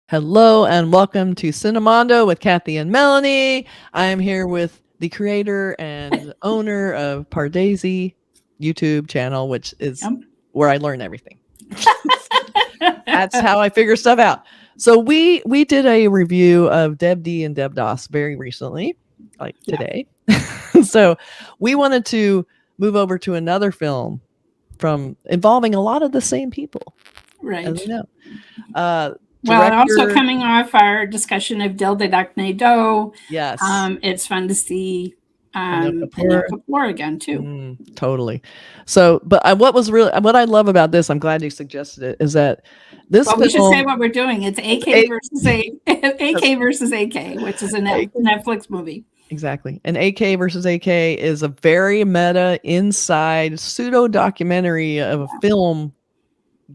Hello and welcome to Cinemondo with Kathy and Melanie. I am here with the creator and owner of Pardaisy YouTube channel, which is where I learn everything. That's how I figure stuff out. So we did a review of Deb D and Deb Doss very recently, like today. So we wanted to move over to another film from involving a lot of the same people. Right. As we know. Well, also coming off our discussion of Del de Dacnedo. Yes. It's fun to see Anil Kapoor again too. Totally. So, but what I love about this, I'm glad you suggested it, is that this. Well, we should say what we're doing. It's AK versus AK, which is a Netflix movie. Exactly. And AK versus AK is a very meta inside pseudo documentary of a film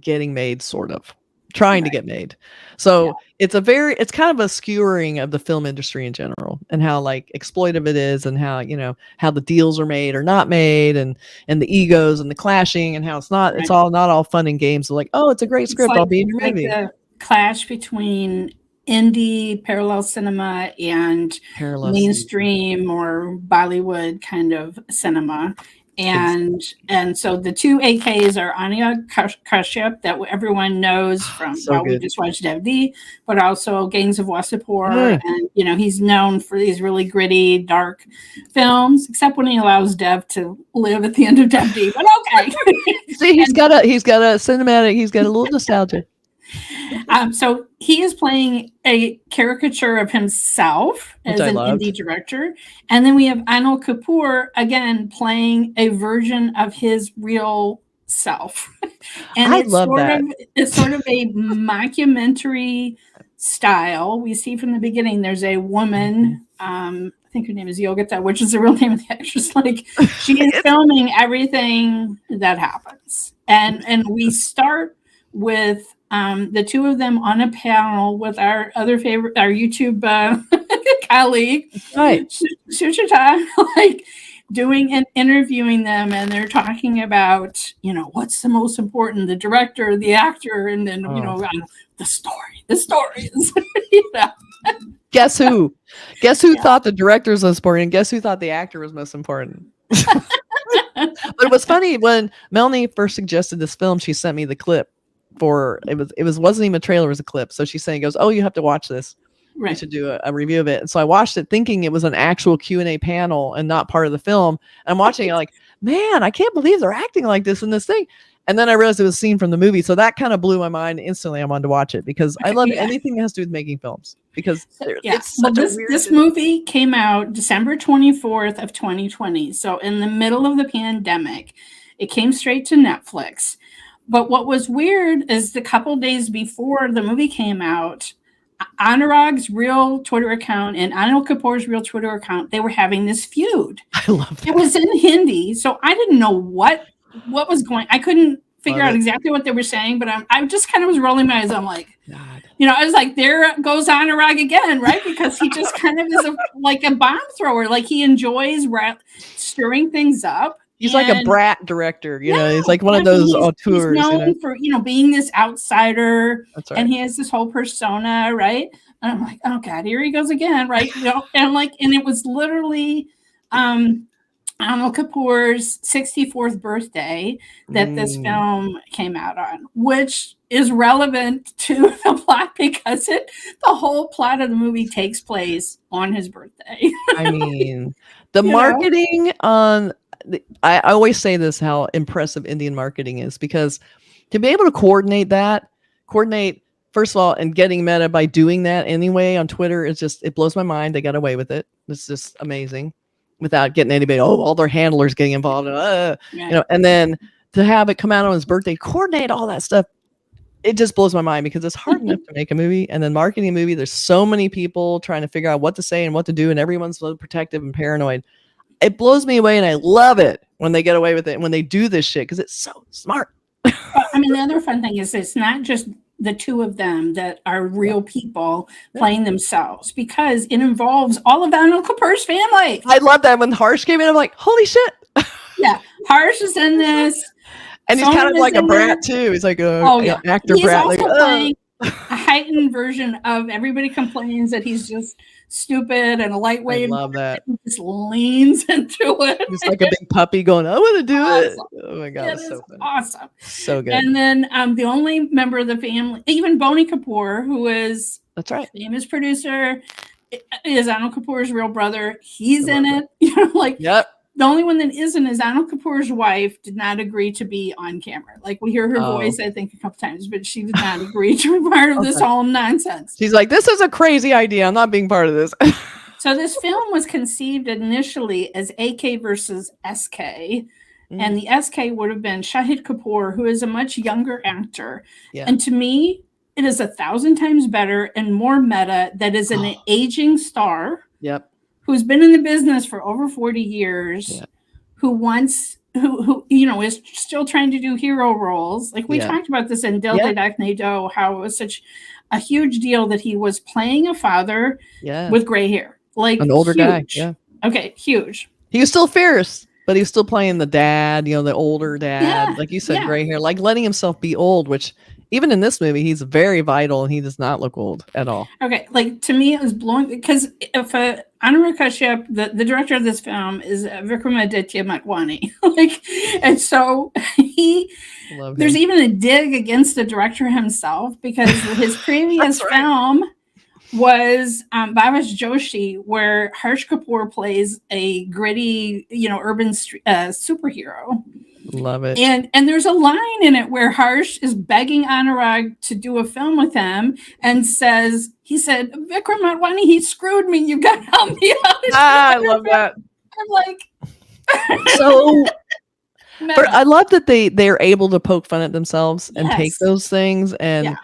getting made, sort of. Trying to get made. So it's kind of a skewering of the film industry in general and how like exploitive it is and how, how the deals are made or not made and the egos and the clashing and how it's not all fun and games. So like, oh, it's a great script. I'll be in your movie. The clash between indie parallel cinema and mainstream or Bollywood kind of cinema. And so the two AKs are Anil Kapoor that everyone knows from we just watched Dev D, but also Gangs of Wasseypur. And he's known for these really gritty, dark films, except when he allows Dev to live at the end of Dev D. But okay. See, he's got a cinematic. He's got a little nostalgia. So he is playing a caricature of himself as an indie director. And then we have Anil Kapoor, again, playing a version of his real self. And it's sort of a mockumentary style. We see from the beginning, there's a woman, I think her name is Yogita, which is the real name of the actress. Like, she is filming everything that happens. And we start with the two of them on a panel with our YouTube colleague, Suchita, like doing and interviewing them, and they're talking about, what's the most important, the director, the actor, and then the story. The stories. Guess who thought the director was most important, and guess who thought the actor was most important. But it was funny when Melanie first suggested this film. She sent me the clip. Wasn't even a trailer, it was a clip. So she's saying, oh, you have to watch this. Right. You should do a review of it. And so I watched it thinking it was an actual Q&A panel and not part of the film. And I'm watching it like, man, I can't believe they're acting like this in this thing. And then I realized it was a scene from the movie. So that kind of blew my mind. Instantly I wanted to watch it because I love anything that has to do with making films, because it's such a weird this movie came out December 24th of 2020. So in the middle of the pandemic, it came straight to Netflix. But what was weird is the couple days before the movie came out, Anurag's real Twitter account and Anil Kapoor's real Twitter account, they were having this feud. I love that. It was in Hindi, so I didn't know what was going. I couldn't figure out exactly what they were saying, but I just kind of was rolling my eyes. I'm like, God. I was like, there goes Anurag again, right? Because he just kind of is like a bomb thrower. Like, he enjoys stirring things up. He's like a brat director, he's like one of those auteurs. He's known for, being this outsider. That's right. And he has this whole persona, right? And I'm like, oh God, here he goes again, right? And it was literally Anil Kapoor's 64th birthday that this film came out on, which is relevant to the plot because the whole plot of the movie takes place on his birthday. I mean, the marketing on... I always say this, how impressive Indian marketing is, because to be able to coordinate, first of all, and getting meta by doing that anyway on Twitter is just, it blows my mind. They got away with it. It's just amazing without getting anybody, all their handlers getting involved. And then to have it come out on his birthday, coordinate all that stuff. It just blows my mind because it's hard enough to make a movie, and then marketing a movie. There's so many people trying to figure out what to say and what to do, and everyone's so protective and paranoid. It blows me away, and I love it when they get away with it and when they do this shit, because it's so smart. I mean, the other fun thing is it's not just the two of them that are real people playing themselves, because it involves all of Anil Kapoor's family. I love that when Harsh came in, I'm like, holy shit. Yeah, Harsh is in this. And he's kind of like a brat too. He's like a actor he's brat. Also playing a heightened version of everybody complains that he's just stupid and a lightweight. I love that. He just leans into it. He's like a big puppy going, I want to do it. Oh my God. It's so awesome. So good. And then the only member of the family, even Boney Kapoor, who is famous producer, is Anil Kapoor's real brother. He's in it. You know, like the only one that isn't is Anil Kapoor's wife did not agree to be on camera. Like we hear her voice, I think, a couple times, but she did not agree to be part of this whole nonsense. She's like, this is a crazy idea. I'm not being part of this. So this film was conceived initially as AK versus SK. And the SK would have been Shahid Kapoor, who is a much younger actor. Yeah. And to me, it is 1,000 times better and more meta that is an aging star. Yep. Who's been in the business for over 40 years, who you know, is still trying to do hero roles. Like we talked about this in Dil De Dakne Do, how it was such a huge deal that he was playing a father with gray hair. Like an older guy. Yeah. Okay, huge. He was still fierce, but he was still playing the dad, you know, the older dad. Like you said, gray hair, like letting himself be old, which even in this movie, he's very vital and he does not look old at all. Okay, like to me, it was blowing because if Anurag Kashyap, the director of this film, is Vikramaditya Motwane, like, and so there's even a dig against the director himself because his previous film was Bhavesh Joshi, where Harsh Kapoor plays a gritty, you know, urban superhero. Love it. And there's a line in it where Harsh is begging Anurag to do a film with him and he said, Vikram Motwane, he screwed me. You got to help me out. I love that. I'm like, so but I love that they're able to poke fun at themselves and take those things and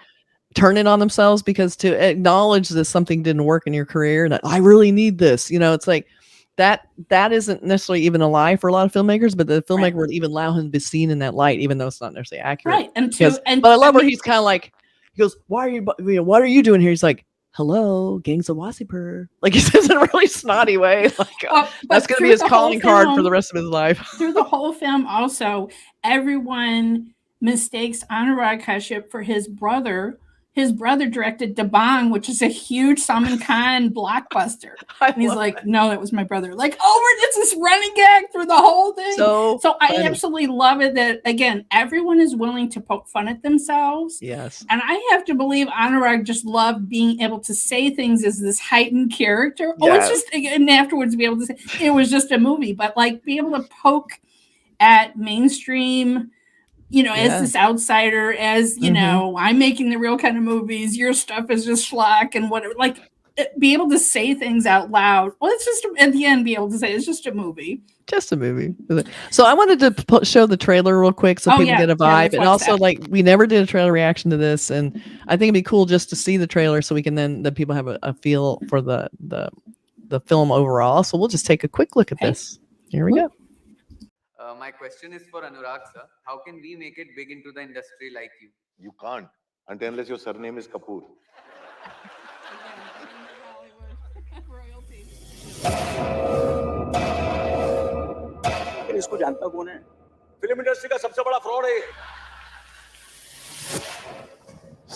turn it on themselves, because to acknowledge that something didn't work in your career and that I really need this, you know, it's like, that isn't necessarily even a lie for a lot of filmmakers, but the filmmaker would even allow him to be seen in that light, even though it's not necessarily accurate. Right. But I love where he's kind of like, he goes, what are you doing here? He's like, hello, gangs of Wasseypur. Like he says in a really snotty way. Like that's going to be his calling card for the rest of his life. Through the whole film also, everyone mistakes Anurag Kashyap for his brother. His brother directed Dabang, which is a huge Salman Khan blockbuster. And he's like, no, that was my brother. Like, it's this running gag through the whole thing. So I absolutely love it that, again, everyone is willing to poke fun at themselves. Yes. And I have to believe Anurag just loved being able to say things as this heightened character. It's just, and afterwards be able to say, it was just a movie. But, like, be able to poke at mainstream, you know, as this outsider, as, you know, I'm making the real kind of movies, your stuff is just schlock and whatever, like, be able to say things out loud. Well, it's just, at the end, be able to say, it's just a movie. Just a movie. So I wanted to show the trailer real quick so people get a vibe. And also, like, we never did a trailer reaction to this. And I think it'd be cool just to see the trailer so we can the people have a feel for the film overall. So we'll just take a quick look at this. Here we go. My question is for Anurag sir. How can we make it big into the industry like you? You can't, unless your surname is Kapoor. इसको जानता कौन है? Film industry का सबसे बड़ा fraud है।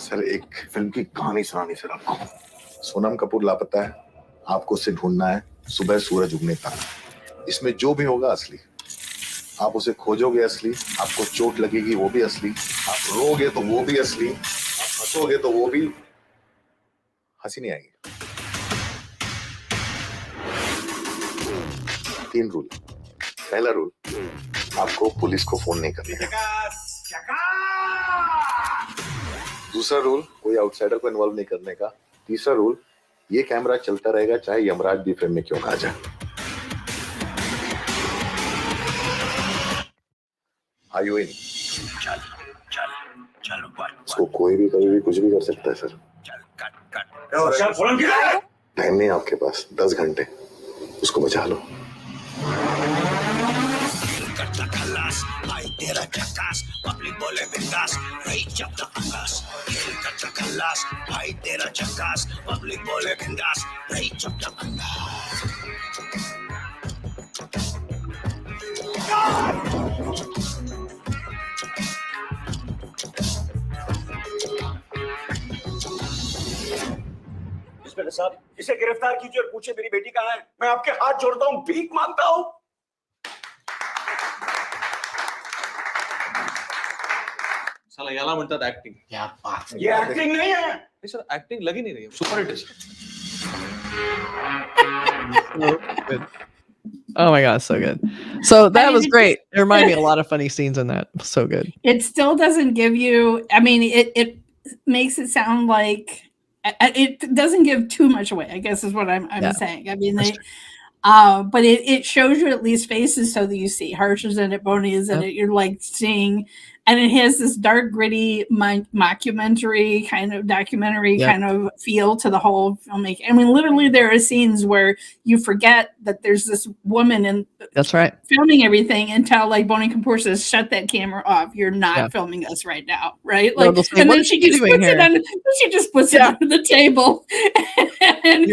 Sir, एक film की कहानी सुनानी सर आपको। सोनम कपूर लापता है, आपको उसे ढूंढना है सुबह सूरज उगने तक। इसमें जो भी होगा असली। आप उसे खोजोगे असली, आपको चोट लगेगी वो भी असली, आप रोगे तो वो भी असली, आप हंसोगे तो वो भी, हंसी नहीं आएगी। 3 रूल। पहला रूल, आपको पुलिस को फोन नहीं करना है। दूसरा रूल, कोई आउटसाइडर को इन्वॉल्व नहीं करने का। तीसरा रूल, ये कैमरा चलता रहेगा चाहे यमराज भी फ्रेम में क्यों ना आ जाए। Are you in? इसको कोई भी कभी भी कुछ भी कर सकता है सर। टाइम नहीं आपके पास, 10 घंटे, उसको बचा लो। the kalas, I tera chakas, public bole bindas, reach up the angas. Hill cut the kalas, I tera chakas, public bole bindas, reach up the angas. Inspector साहब, इसे गिरफ्तार कीजिए और पूछे मेरी बेटी कहाँ है। मैं आपके हाथ जोड़ता हूँ, भीख मांगता हूँ। साला याला म्हणतात ऍक्टिंग. क्या बात है, ये एक्टिंग नहीं है। नहीं सर, ऍक्टिंग लगी नहीं रही है. सुपर हिट है. Oh my God, so good. So that was it great. It reminded me of a lot of funny scenes in that. So good. It still doesn't give you, I mean, it makes it sound like, it doesn't give too much away, I guess is what I'm saying. I mean, but it shows you at least faces so that you see Harsh is in it, Boney is in it. You're like seeing, and it has this dark, gritty, mockumentary kind of documentary kind of feel to the whole filmmaking. I mean, literally, there are scenes where you forget that there's this woman and that's right filming everything until like Boney Kapoor says, "Shut that camera off! You're not filming us right now, right?" Like, say, and then she just puts it on. She just puts it under the table, and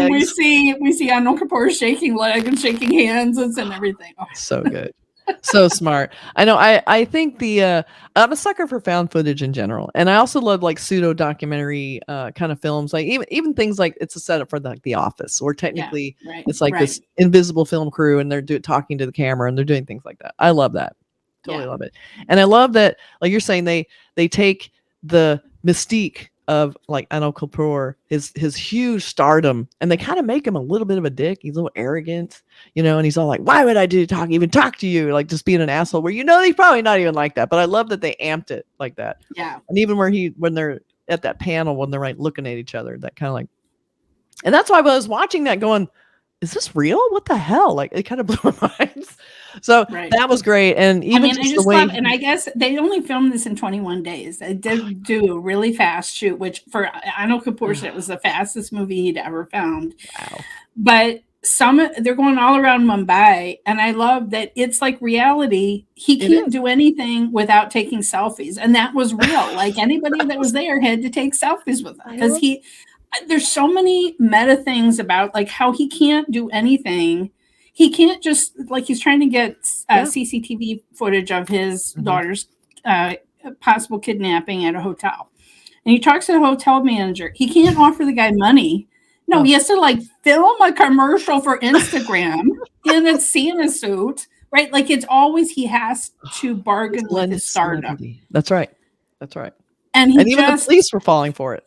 we see Anil Kapoor shaking leg and shaking hands and everything. Oh. So good. So smart. I know. I think I'm a sucker for found footage in general, and I also love like pseudo documentary kind of films, like even things like it's a setup for The Office, or technically it's like this invisible film crew, and they're talking to the camera, and they're doing things like that. I love that. Totally love it, and I love that. Like you're saying, they take the mystique of like Anil Kapoor, his huge stardom, and they kind of make him a little bit of a dick. He's a little arrogant, and he's all like, "Why would I even talk to you?" Like just being an asshole. Where he's probably not even like that. But I love that they amped it like that. Yeah. And even when they're at that panel, when they're looking at each other, that kind of like, and that's why when I was watching that, going, "Is this real? What the hell?" Like it kind of blew my mind. So that was great, and even I just love, and I guess they only filmed this in 21 days. They did do a really fast shoot, which for Anil Kapoor said it was the fastest movie he'd ever filmed. Wow! But they're going all around Mumbai, and I love that it's like reality. He can't do anything without taking selfies, and that was real. Like anybody that was there had to take selfies with him because there's so many meta things about like how he can't do anything. He can't just like he's trying to get CCTV footage of his daughter's possible kidnapping at a hotel. And he talks to the hotel manager. He can't offer the guy money. No, he has to like film a commercial for Instagram in a Santa suit, right? Like it's always he has to bargain with his stardom. That's right. That's right. And even the police were falling for it.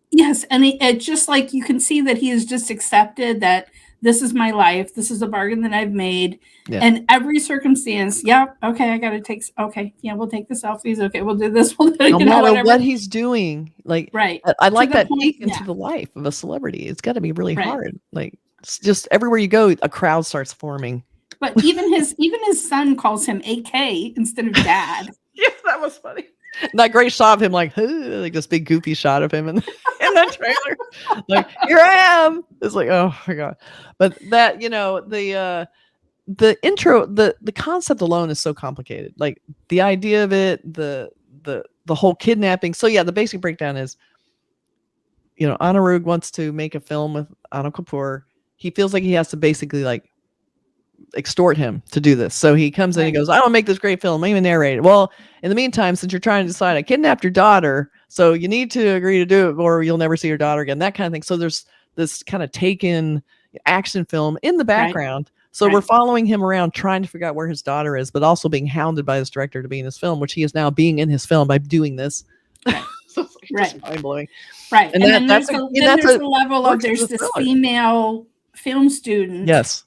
Yes, and it just like you can see that he has just accepted that this is my life. This is a bargain that I've made. Yeah. And every circumstance, okay, I got to take, we'll take the selfies. Okay, we'll do this. We'll do, no matter what he's doing. Like, right. I like that peek into the life of a celebrity. It's got to be really hard. Like, it's just everywhere you go, a crowd starts forming. But even his son calls him AK instead of Dad. Yeah, that was funny. And that great shot of him, like this big goofy shot of him in that trailer. Like, here I am. It's like, oh my God. But that, the intro, the concept alone is so complicated. Like the idea of it, the whole kidnapping. So yeah, the basic breakdown is, Anurag wants to make a film with Anil Kapoor. He feels like he has to basically like extort him to do this. So he comes in and goes, I don't make this great film. I'm even narrate it. Well, in the meantime, since you're trying to decide, I kidnapped your daughter, so you need to agree to do it or you'll never see your daughter again, that kind of thing. So there's this kind of taken action film in the background. So we're following him around trying to figure out where his daughter is, but also being hounded by his director to be in his film, which he is now being in his film by doing this. So it's just mind-blowing. Right. And then there's the level of there's this female film student. Yes.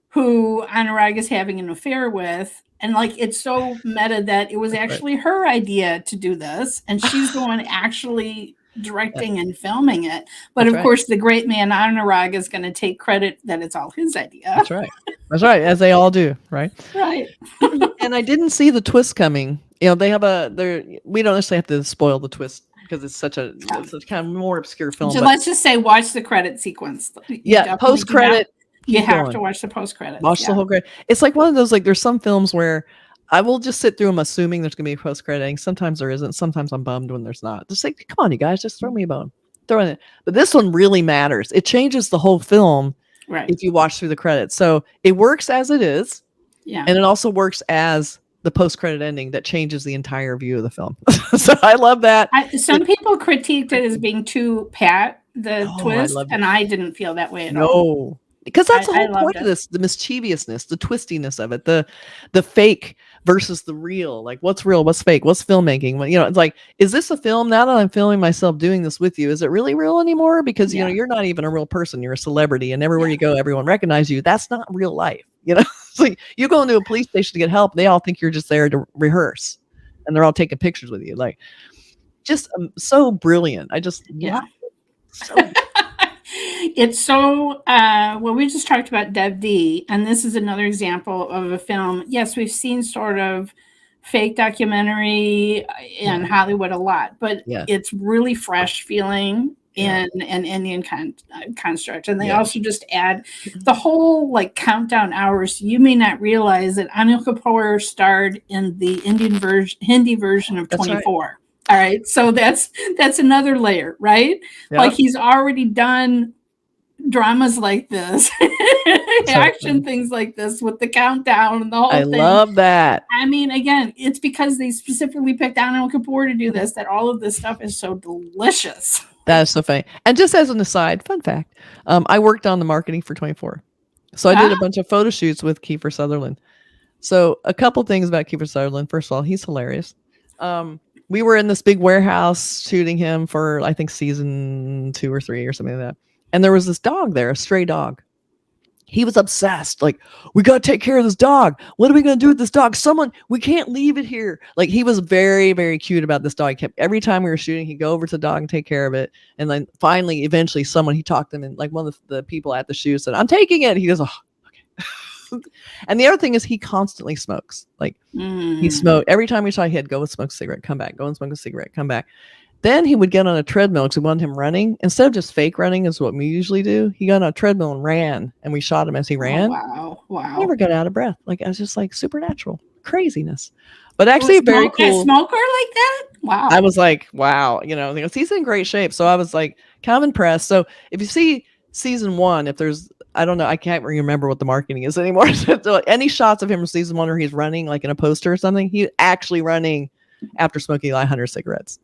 Who Anurag is having an affair with. And like, it's so meta that it was actually her idea to do this. And she's the one actually directing and filming it. But of course, the great man Anurag is going to take credit that it's all his idea. That's right. That's right. As they all do. Right. Right. And I didn't see the twist coming. They have we don't necessarily have to spoil the twist because it's such a kind of more obscure film. So let's just say, watch the credit sequence. Post credit. You have to watch the post credits. Watch the whole credit. It's like one of those, like, there's some films where I will just sit through them assuming there's going to be a post crediting. Sometimes there isn't. Sometimes I'm bummed when there's not. Just like, come on, you guys, just throw me a bone. Throw in it. But this one really matters. It changes the whole film if you watch through the credits. So it works as it is. Yeah. And it also works as the post-credit ending that changes the entire view of the film. So I love that. Some people critiqued it as being too pat, the twist, and I didn't feel that way at all. No. Because that's the whole point of this, the mischievousness, the twistiness of it, the fake versus the real. Like, what's real, what's fake, what's filmmaking? When, it's like, is this a film? Now that I'm filming myself doing this with you, is it really real anymore? Because you're not even a real person. You're a celebrity, and everywhere you go, everyone recognizes you. That's not real life. It's like you go into a police station to get help. They all think you're just there to rehearse, and they're all taking pictures with you. Like, just so brilliant. I just love it. So It's so well, we just talked about Dev D, and this is another example of a film. Yes, we've seen sort of fake documentary in Hollywood a lot, but it's really fresh feeling in an Indian construct. And they also just add the whole like countdown hours. You may not realize that Anil Kapoor starred in the Hindi version of 24. Right. All right, so that's another layer, right? Yep. Like he's already done dramas like this, action things like this with the countdown and the whole thing. I love that. I mean, again, it's because they specifically picked Anil Kapoor to do this that all of this stuff is so delicious. That is so funny. And just as an aside, fun fact, I worked on the marketing for 24. So I did a bunch of photo shoots with Kiefer Sutherland. So a couple things about Kiefer Sutherland. First of all, he's hilarious. We were in this big warehouse shooting him for, I think, season 2 or 3 or something like that. And there was this dog there, a stray dog. He was obsessed. Like, we got to take care of this dog. What are we going to do with this dog? We can't leave it here. Like, he was very, very cute about this dog. Every time we were shooting, he'd go over to the dog and take care of it. And then finally, eventually, he talked to him, and like one of the people at the shoot said, I'm taking it. He goes, oh, okay. And the other thing is he constantly smokes. Like, he smoked. Every time we saw, he'd go and smoke a cigarette, come back, go and smoke a cigarette, come back. Then he would get on a treadmill because we wanted him running. Instead of just fake running is what we usually do, he got on a treadmill and ran, and we shot him as he ran. Oh, wow. He never got out of breath. Like, it was just like supernatural craziness. But actually very cool. A smoker like that? Wow. I was like, wow, he's in great shape. So I was like kind of impressed. So if you see season 1, if there's, I don't know, I can't remember what the marketing is anymore. So any shots of him from season 1 where he's running like in a poster or something, he's actually running after smoking like 100 cigarettes.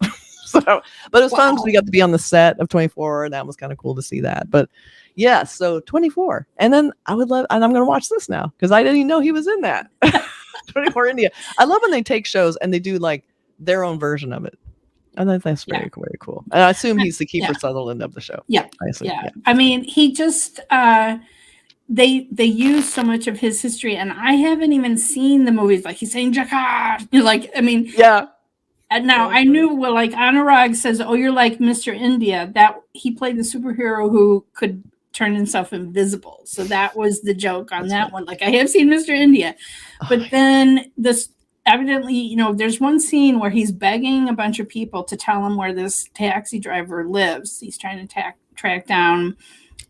So, but it was fun because we got to be on the set of 24, and that was kind of cool to see that. But yeah, so 24, and then and I'm going to watch this now because I didn't even know he was in that. 24 India. I love when they take shows and they do like their own version of it. And that's very cool. And I assume he's the Kiefer Sutherland of the show. Yeah. I mean, he just they use so much of his history, and I haven't even seen the movies. Like he's saying Jakar. Like, I mean, And now I knew, well, like Anurag says, oh, you're like Mr. India, that he played the superhero who could turn himself invisible. So that was the joke on that one. Like, I have seen Mr. India, but then this evidently, there's one scene where he's begging a bunch of people to tell him where this taxi driver lives. He's trying to track down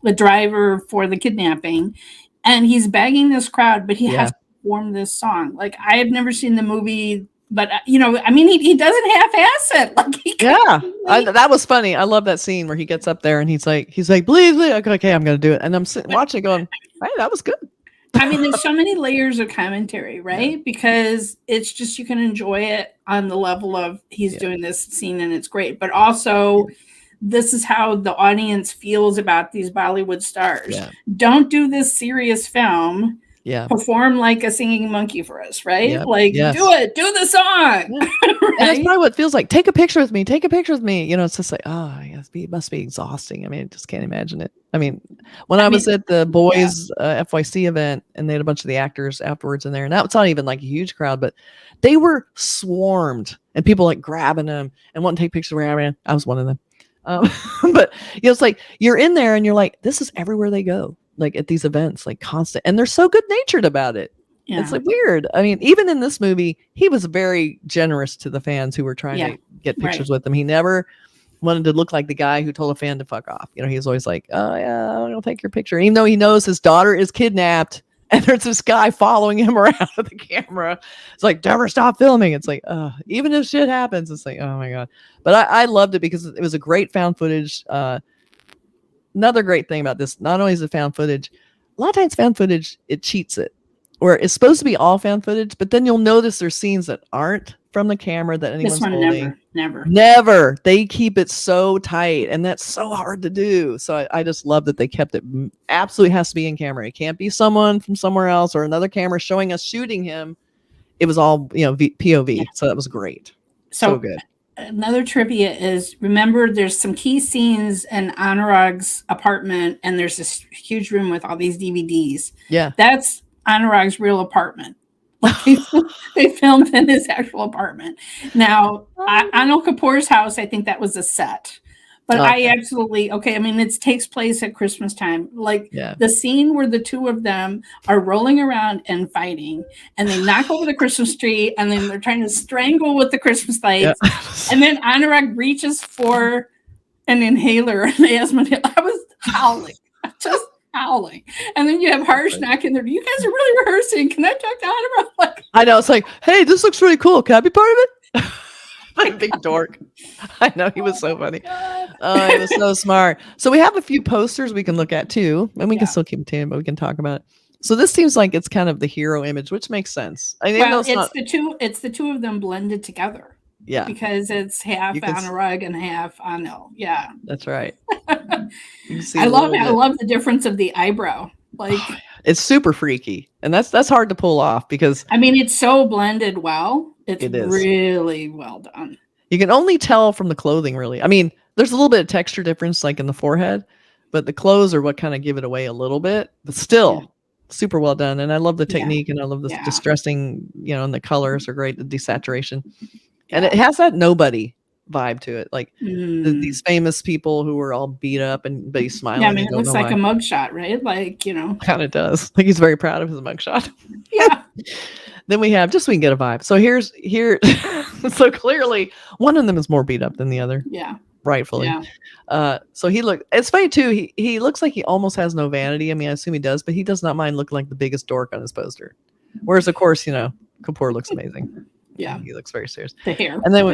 the driver for the kidnapping, and he's begging this crowd, but he has to perform this song. Like, I have never seen the movie. But, I mean, he doesn't half-ass it. Like, that was funny. I love that scene where he gets up there and he's like, please, okay, I'm going to do it. And I'm watching going, hey, that was good. I mean, there's so many layers of commentary, right? Yeah. Because it's just, you can enjoy it on the level of he's doing this scene and it's great. But also, this is how the audience feels about these Bollywood stars. Yeah. Don't do this serious film. Perform like a singing monkey for us, right? Do the song. Right? And that's probably what it feels like. Take a picture with me. It's just like, it must be exhausting. I mean, I just can't imagine it. I mean, when I was at the boys FYC event, and they had a bunch of the actors afterwards in there, and that's not even like a huge crowd, but they were swarmed, and people like grabbing them and wanting to take pictures where I ran. I was one of them. But it's like you're in there and you're like, this is everywhere they go. Like at these events, like constant, and they're so good natured about it. Yeah. It's like weird. I mean, even in this movie, he was very generous to the fans who were trying to get pictures with him. He never wanted to look like the guy who told a fan to fuck off. You know, he's always like, "Oh yeah, I'll take your picture," even though he knows his daughter is kidnapped. And there's this guy following him around with the camera. It's like, never stop filming. It's like, even if shit happens, it's like, oh my God. But I loved it because it was a great found footage. Another great thing about this, not only is it found footage, a lot of times found footage, it cheats it. Where it's supposed to be all found footage, but then you'll notice there's scenes that aren't from the camera that anyone's holding. Never. They keep it so tight, and that's so hard to do. So I just love that they kept it. Absolutely has to be in camera. It can't be someone from somewhere else or another camera showing us shooting him. It was all, POV. Yeah. So that was great. So good. Another trivia is, remember, there's some key scenes in Anurag's apartment, and there's this huge room with all these DVDs. Yeah. That's Anurag's real apartment. Like they filmed in his actual apartment. Now, Anil Kapoor's house, I think that was a set. But I absolutely, I mean, it takes place at Christmas time. Like the scene where the two of them are rolling around and fighting, and they knock over the Christmas tree, and then they're trying to strangle with the Christmas lights. Yeah. And then Anurag reaches for an inhaler, an asthma inhaler. I was howling. Just howling. And then you have Harsh knocking there. You guys are really rehearsing. Can I talk to Anurag? Like, I know. It's like, hey, this looks really cool. Can I be part of it? Like big dork. I know, he was so funny. Oh, he was so smart. So we have a few posters we can look at too, and we can still keep them, but we can talk about it. So this seems like it's kind of the hero image, which makes sense. I mean, well, it's the two of them blended together. Yeah, because it's half Anurag and half Anil. Yeah, that's right. I love the difference of the eyebrow. Like it's super freaky, and that's hard to pull off because I mean it's so blended well. It is really well done. You can only tell from the clothing, really. I mean, there's a little bit of texture difference, like in the forehead, but the clothes are what kind of give it away a little bit. But still, super well done. And I love the technique, and I love the distressing, and the colors are great. The desaturation, and it has that Nobody vibe to it, like these famous people who were all beat up but he's smiling. Yeah, I mean, it looks like a mugshot, right? Like, kind of does. Like he's very proud of his mugshot. Yeah. Then we have, just so we can get a vibe. So here, so clearly one of them is more beat up than the other. Yeah. Rightfully. Yeah. So it's funny too. He looks like he almost has no vanity. I mean, I assume he does, but he does not mind looking like the biggest dork on his poster. Whereas of course, Kapoor looks amazing. Yeah. He looks very serious. The hair. And then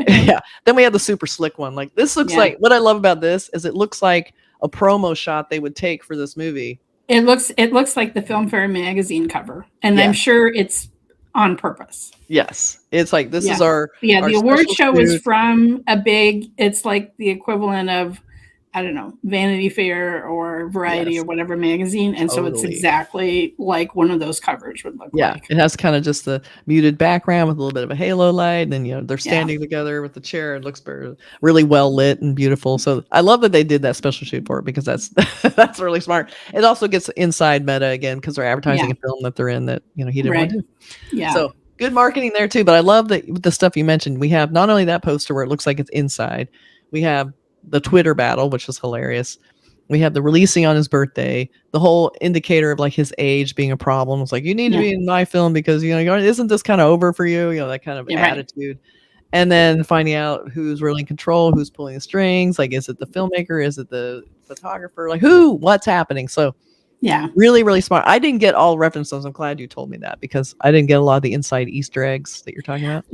we have the super slick one. Like this looks like, what I love about this is it looks like a promo shot they would take for this movie. It looks like the Filmfare magazine cover. And I'm sure it's on purpose. Yes. It's like, this is our the award show is from it's like the equivalent of, I don't know, Vanity Fair or Variety or whatever magazine. And so it's exactly like one of those covers would look like. Yeah. It has kind of just the muted background with a little bit of a halo light. And then, they're standing together with the chair. It looks really well lit and beautiful. So I love that they did that special shoot for it because that's really smart. It also gets inside meta again because they're advertising a film that they're in that, he didn't want to. Yeah. So good marketing there too. But I love that the stuff you mentioned. We have not only that poster where it looks like it's inside, we have the Twitter battle, which was hilarious. We have the releasing on his birthday, the whole indicator of like his age being a problem. It's like, you need to be in my film because, isn't this kind of over for you? That kind of attitude. And then finding out who's really in control, who's pulling the strings. Like, is it the filmmaker? Is it the photographer? Like what's happening? So really, really smart. I didn't get all references. I'm glad you told me that because I didn't get a lot of the inside Easter eggs that you're talking about.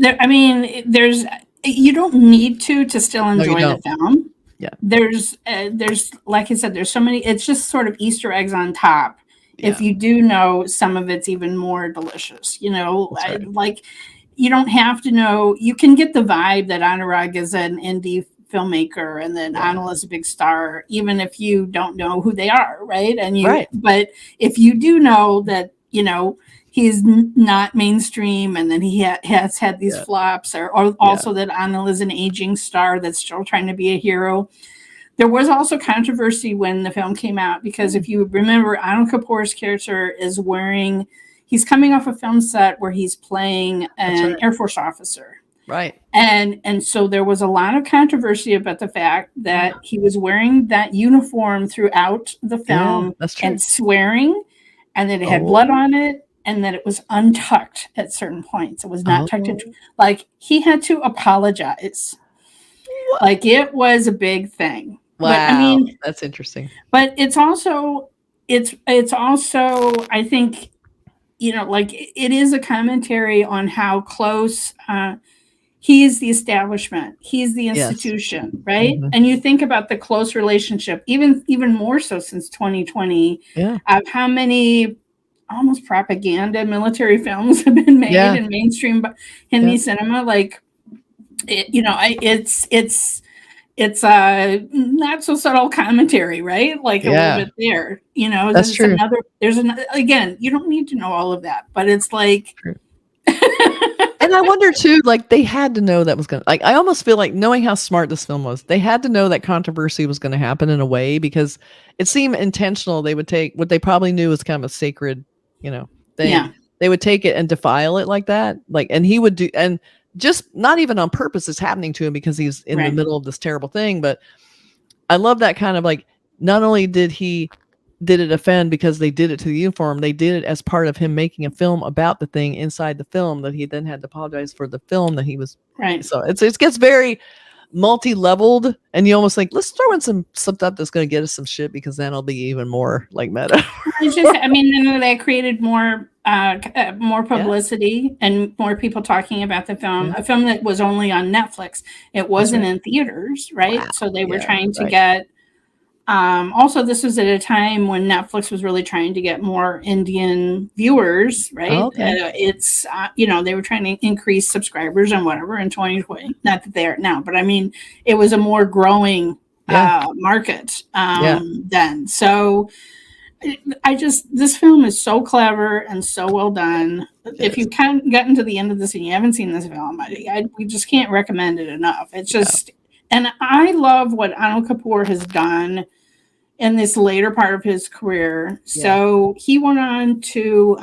You don't need to still enjoy the film. Yeah. There's like I said, there's so many, it's just sort of Easter eggs on top. Yeah. If you do know, some of it's even more delicious, like you don't have to know, you can get the vibe that Anurag is an indie filmmaker and then Anil is a big star, even if you don't know who they are. Right. But if you do know that, he's not mainstream, and then he has had these flops, or also that Anil is an aging star that's still trying to be a hero. There was also controversy when the film came out because if you remember, Anil Kapoor's character he's coming off a film set where he's playing an Air Force officer. Right. And so there was a lot of controversy about the fact that he was wearing that uniform throughout the film and swearing, and that it had blood on it. And that it was untucked at certain points. It was not tucked into, like he had to apologize. Like it was a big thing. Wow, but I mean, that's interesting. But it's also I think, like it is a commentary on how close he is the establishment, he's the institution, right? Mm-hmm. And you think about the close relationship, even more so since 2020, of how many almost propaganda military films have been made in mainstream Hindi cinema. Like, it's a not so subtle commentary, right? Like a little bit there, That's true. There's another, again, you don't need to know all of that, but it's like, and I wonder too, like they had to know that was going to, like, I almost feel like knowing how smart this film was, they had to know that controversy was going to happen in a way, because it seemed intentional. They would take what they probably knew was kind of a sacred, thing. Yeah. They would take it and defile it like that. Like, and he would do, and just not even on purpose, it's happening to him because he's in the middle of this terrible thing. But I love that kind of like, not only did it offend because they did it to the uniform, they did it as part of him making a film about the thing inside the film, that he then had to apologize for the film that he was. Right. So it gets very multi-leveled, and you almost think, let's throw in some stuff that's going to get us some shit, because then it'll be even more like meta. It's just, I mean, that created more publicity and more people talking about the film. A film that was only on Netflix. It wasn't in theaters, right? Wow. So they were trying to get. Also, this was at a time when Netflix was really trying to get more Indian viewers, right? It's they were trying to increase subscribers and whatever in 2020. Not that they are now, but I mean, it was a more growing market then. So this film is so clever and so well done. If you've kind of gotten to the end of this and you haven't seen this film, we just can't recommend it enough. It's just, and I love what Anil Kapoor has done in this later part of his career. So he went on to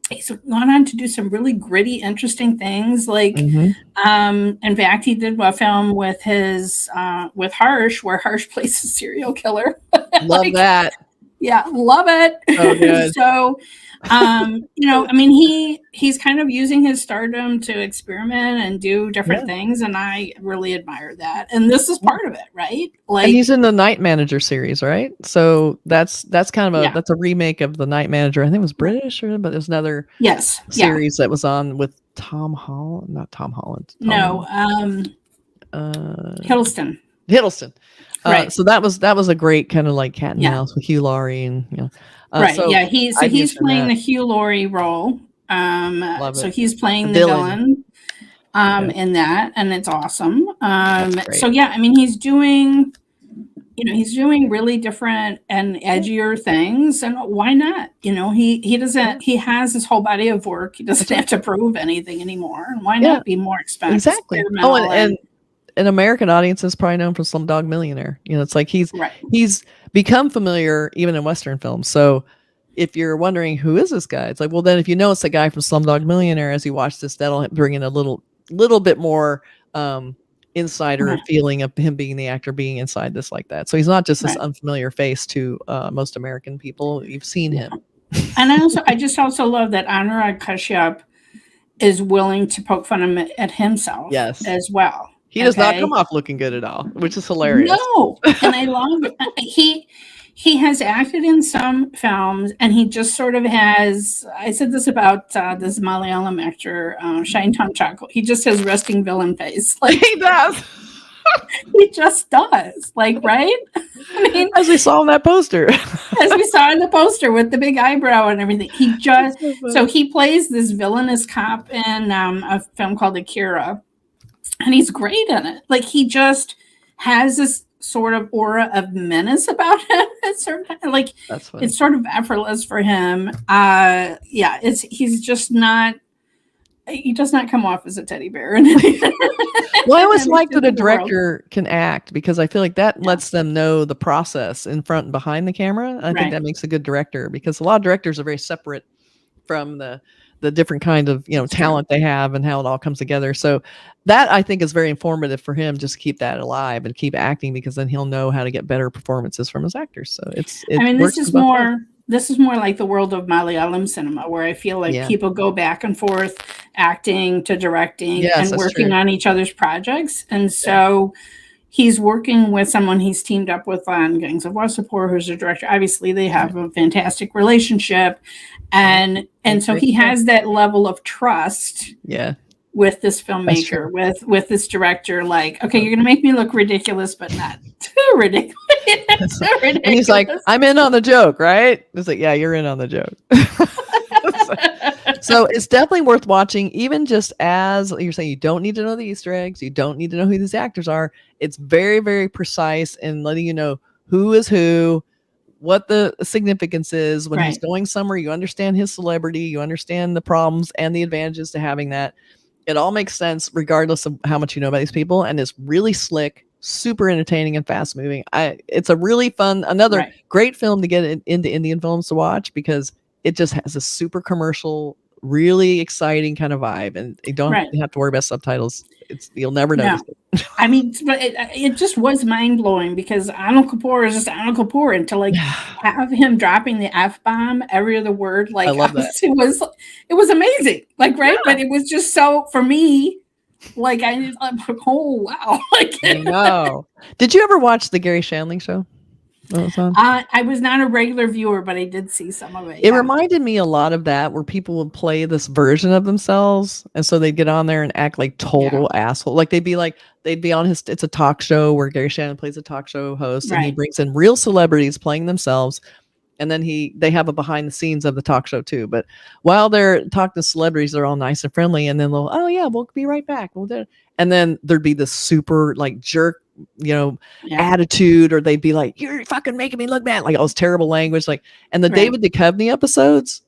do some really gritty, interesting things. Like, in fact, he did a film with with Harsh, where Harsh plays a serial killer. Love that. Yeah, love it. Oh, good. So, I mean, he's kind of using his stardom to experiment and do different things, and I really admire that. And this is part of it, right? Like, and he's in the Night Manager series, right? So that's kind of that's a remake of the Night Manager. I think it was British, but there's another series that was on with Tom Holland, not Tom Holland. Hiddleston. Right. So that was a great kind of like cat and mouse with Hugh Laurie, and he's playing the Hugh Laurie role. So he's playing the villain in that, and it's awesome. So I mean, he's doing really different and edgier things, and why not? He doesn't. He has his whole body of work. He doesn't have to prove anything anymore. And why not be more expensive? Exactly. And an American audience is probably known for Slumdog Millionaire. It's like he's become familiar even in Western films. So if you're wondering who is this guy, it's like, well, then if you know it's the guy from Slumdog Millionaire, as you watch this, that'll bring in a little bit more insider feeling of him being the actor being inside this like that. So he's not just this unfamiliar face to most American people. You've seen him. And I just also love that Anurag Kashyap is willing to poke fun at himself as well. He does not come off looking good at all, which is hilarious. No, and I love it. He has acted in some films, and he just sort of has. I said this about this Malayalam actor, Shine Tom Chakko. He just has resting villain face. Like he does. He just does. Like, right? I mean, as we saw in that poster. As we saw in the poster with the big eyebrow and everything. He just so he plays this villainous cop in a film called Akira. And he's great in it. Like, he just has this sort of aura of menace about him at certain times. Like, it's sort of effortless for him. He's just not. He does not come off as a teddy bear. Well, I always like that a director can act, because I feel like that lets them know the process in front and behind the camera. I think that makes a good director, because a lot of directors are very separate from the different kind of talent they have and how it all comes together. So that, I think, is very informative for him, just to keep that alive and keep acting, because then he'll know how to get better performances from his actors. So this is more like the world of Malayalam cinema, where I feel like people go back and forth acting to directing Yes, and that's working true. on each other's projects. And so he's working with someone he's teamed up with on Gangs of Wasseypur, who's a director. Obviously, they have a fantastic relationship. And so he has that level of trust with this filmmaker, with this director, like, okay, you're going to make me look ridiculous, but not too ridiculous. And he's like, I'm in on the joke, right? It's like, yeah, you're in on the joke. So it's definitely worth watching, even just as you're saying, you don't need to know the Easter eggs. You don't need to know who these actors are. It's very, very precise in letting you know who is who, what the significance is. When he's going somewhere, you understand his celebrity, you understand the problems and the advantages to having that. It all makes sense regardless of how much you know about these people. And it's really slick, super entertaining, and fast moving. It's a really fun, another great film to get into Indian films to watch, because it just has a super commercial, really exciting kind of vibe, and you don't have to worry about subtitles. You'll never notice it. I mean, but it just was mind blowing, because Anil Kapoor is just Anil Kapoor, and to like have him dropping the F-bomb every other word, like, I love that. It was amazing, like, but it was just so, for me, like, I'm like, oh wow, like, I know. Did you ever watch the Gary Shandling show? I was not a regular viewer, but I did see some of it. It reminded me a lot of that, where people would play this version of themselves, and so they'd get on there and act like total asshole. Like they'd be on his. It's a talk show where Gary Shandling plays a talk show host, and he brings in real celebrities playing themselves, and then they have a behind the scenes of the talk show too. But while they're talking to celebrities, they're all nice and friendly, and then they'll, oh yeah, we'll be right back. And then there'd be this super like jerk, attitude, or they'd be like, you're fucking making me look bad, like all this terrible language, like. And the David Duchovny episodes,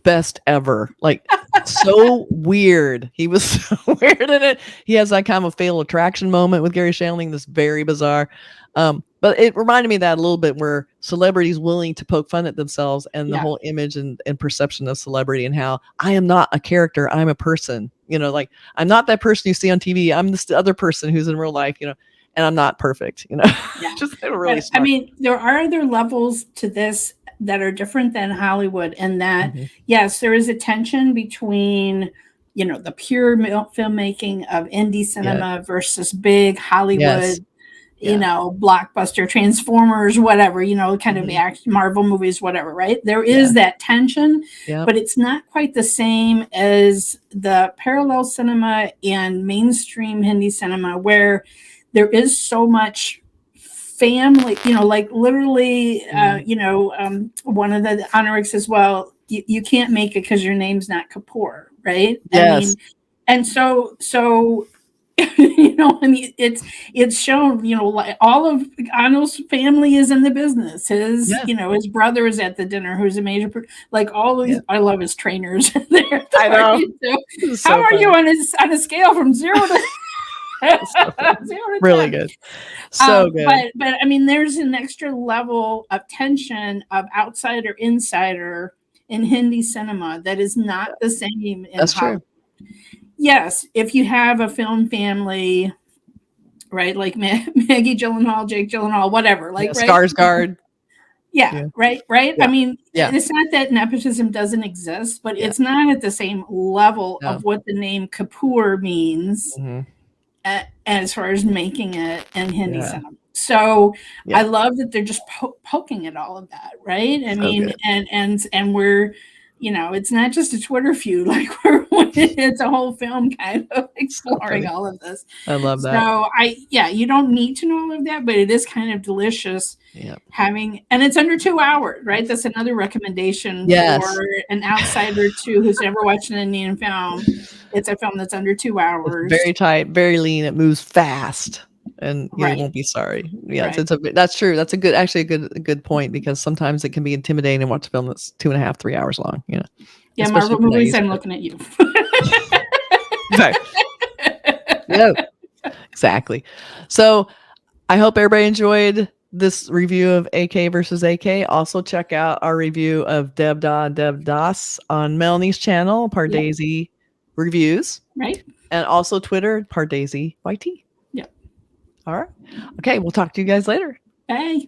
best ever, like so weird. He was so weird in it. He has that kind of a Fatal Attraction moment with Gary Shandling, this very bizarre. But it reminded me of that a little bit, where celebrities willing to poke fun at themselves and the whole image and perception of celebrity, and how I am not a character, I'm a person, like I'm not that person you see on TV. I'm this other person who's in real life, and I'm not perfect, just really smart. I mean, there are other levels to this that are different than Hollywood, and that, yes, there is a tension between, the pure filmmaking of indie cinema versus big Hollywood, blockbuster, Transformers, whatever, kind of action, Marvel movies, whatever, right? There is that tension, but it's not quite the same as the parallel cinema and mainstream Hindi cinema, where there is so much family, like literally, one of the honorics as well, you can't make it because your name's not Kapoor, right? Yes. I mean, and so I mean, it's shown, like all of Anil's family is in the business. His, his brother is at the dinner, who's a major, like all of these. I love his trainers there. I know. How are you on a scale from 0 to? Really good. So good. But I mean, there's an extra level of tension of outsider insider in Hindi cinema that is not the same in That's Hollywood. true. Yes, if you have a film family, right, like Maggie Gyllenhaal, Jake Gyllenhaal, whatever, like Skarsgård. Right. I mean, it's not that nepotism doesn't exist, but it's not at the same level of what the name Kapoor means as far as making it in Hindi cinema. So I love that they're just poking at all of that, right? I mean, and we're, it's not just a Twitter feud, like it's a whole film kind of exploring all of this. I love that. So you don't need to know all of that, but it is kind of delicious having, and it's under 2 hours, right? That's another recommendation for an outsider who's never watched an Indian film. It's a film that's under 2 hours. It's very tight, very lean. It moves fast, and you won't be sorry. That's true. That's a good point, because sometimes it can be intimidating to watch a film that's 2.5, 3 hours long. Yeah, Marvel movies. I'm looking at you. Exactly. So I hope everybody enjoyed this review of AK versus AK. Also check out our review of Devda and Devdas on Melanie's channel, Pardesi Reviews. Right. And also Twitter, Pardesi YT. Yep. All right. Okay, we'll talk to you guys later. Bye.